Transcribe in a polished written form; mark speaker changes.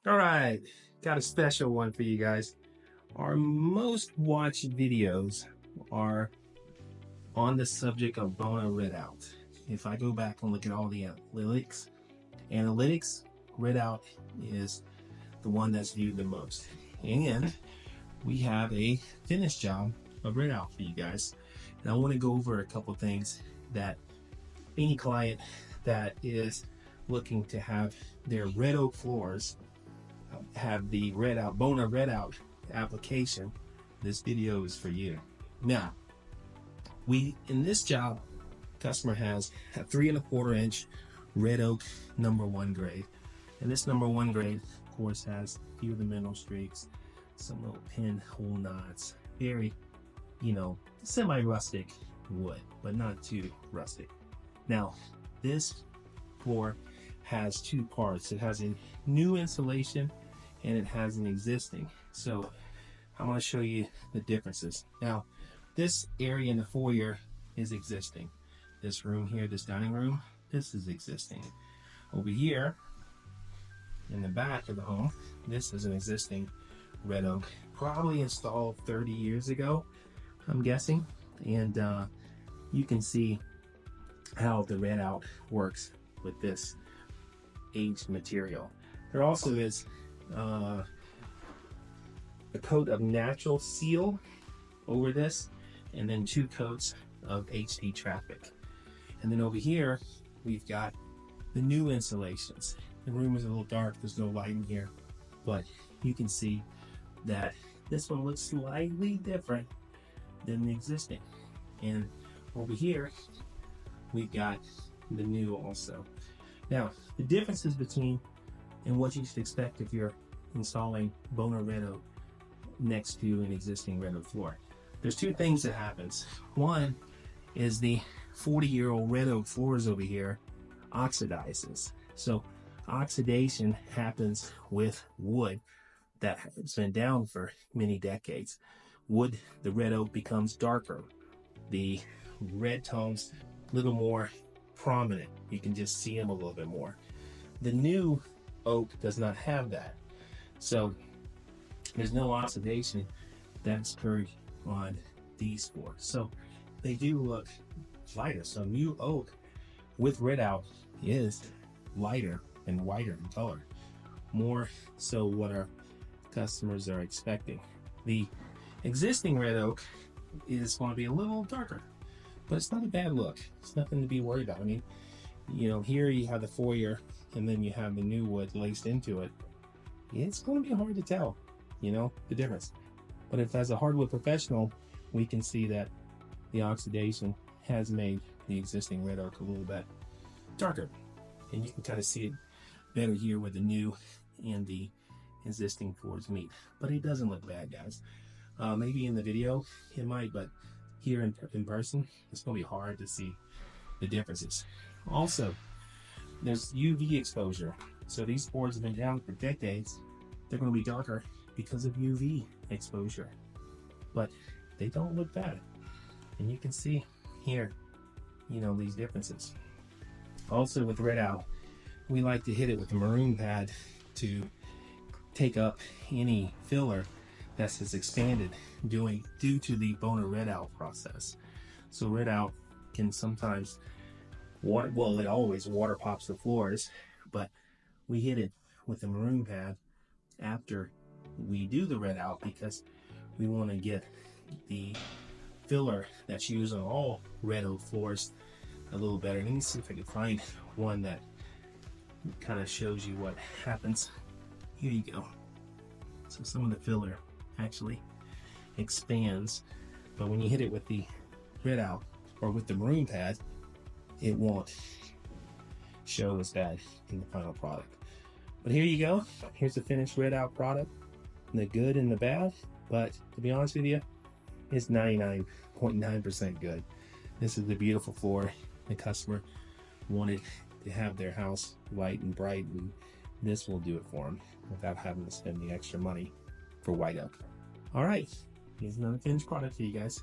Speaker 1: All right, got a special one for you guys. Our most watched videos are on the subject of Bona Red Out. If I go back and look at all the analytics, Red Out is the one that's viewed the most. And we have a finish job of Red Out for you guys. And I want to go over a couple things that any client that is looking to have their red oak floors have the Red Out, Bona Red Out application, this video is for you. Now, in this job, customer has a 3¼ inch red oak #1 grade. And this #1 grade, of course, has a few of the mineral streaks, some little pinhole knots, very, semi-rustic wood, but not too rustic. Now, this floor has two parts. It has a new insulation and it has an existing. So I'm going to show you the differences. Now, this area in the foyer is existing. This room here, this dining room, this is existing. Over here in the back of the home, this is an existing red oak, probably installed 30 years ago, I'm guessing. And you can see how the Red Out works with this aged material. There also is a coat of natural seal over this, and then 2 coats of HD Traffic. And then over here, we've got the new insulations. The room is a little dark, there's no light in here, but you can see that this one looks slightly different than the existing. And over here, we've got the new also. Now, the differences between and what you should expect if you're installing Bona Red Out next to an existing red oak floor. There's 2 things that happens. One is the 40-year-old red oak floors over here oxidizes. So oxidation happens with wood that has been down for many decades. Wood, the red oak, becomes darker. The red tones a little more prominent. You can just see them a little bit more. The new oak does not have that. So there's no oxidation that's occurred on these floors. So they do look lighter. So new oak with Red Out is lighter and whiter in color. More so what our customers are expecting. The existing red oak is going to be a little darker, but it's not a bad look. It's nothing to be worried about. I mean, here you have the foyer and then you have the new wood laced into it. It's going to be hard to tell, the difference. But if as a hardwood professional, we can see that the oxidation has made the existing red oak a little bit darker. And you can kind of see it better here where the new and the existing floors meet. But it doesn't look bad, guys. Maybe in the video it might, but here in person, it's going to be hard to see the differences. Also, there's UV exposure. So these boards have been down for decades. They're going to be darker because of UV exposure, but they don't look bad. And you can see here, these differences. Also with Red Out, we like to hit it with the maroon pad to take up any filler that's expanded due to the Bona Red Out process. So Red Out can sometimes it always water pops the floors, but we hit it with the maroon pad after we do the Red Out because we want to get the filler that's used on all red oak floors a little better. Let me see if I can find one that kind of shows you what happens. Here you go. So some of the filler actually expands, but when you hit it with the Red Out or with the maroon pad, it won't show as bad in the final product. But here you go. Here's the finished Red Out product, the good and the bad. But to be honest with you, it's 99.9% good. This is the beautiful floor the customer wanted to have their house light and bright, and this will do it for them without having to spend the extra money for white oak. All right, here's another finished product for you guys.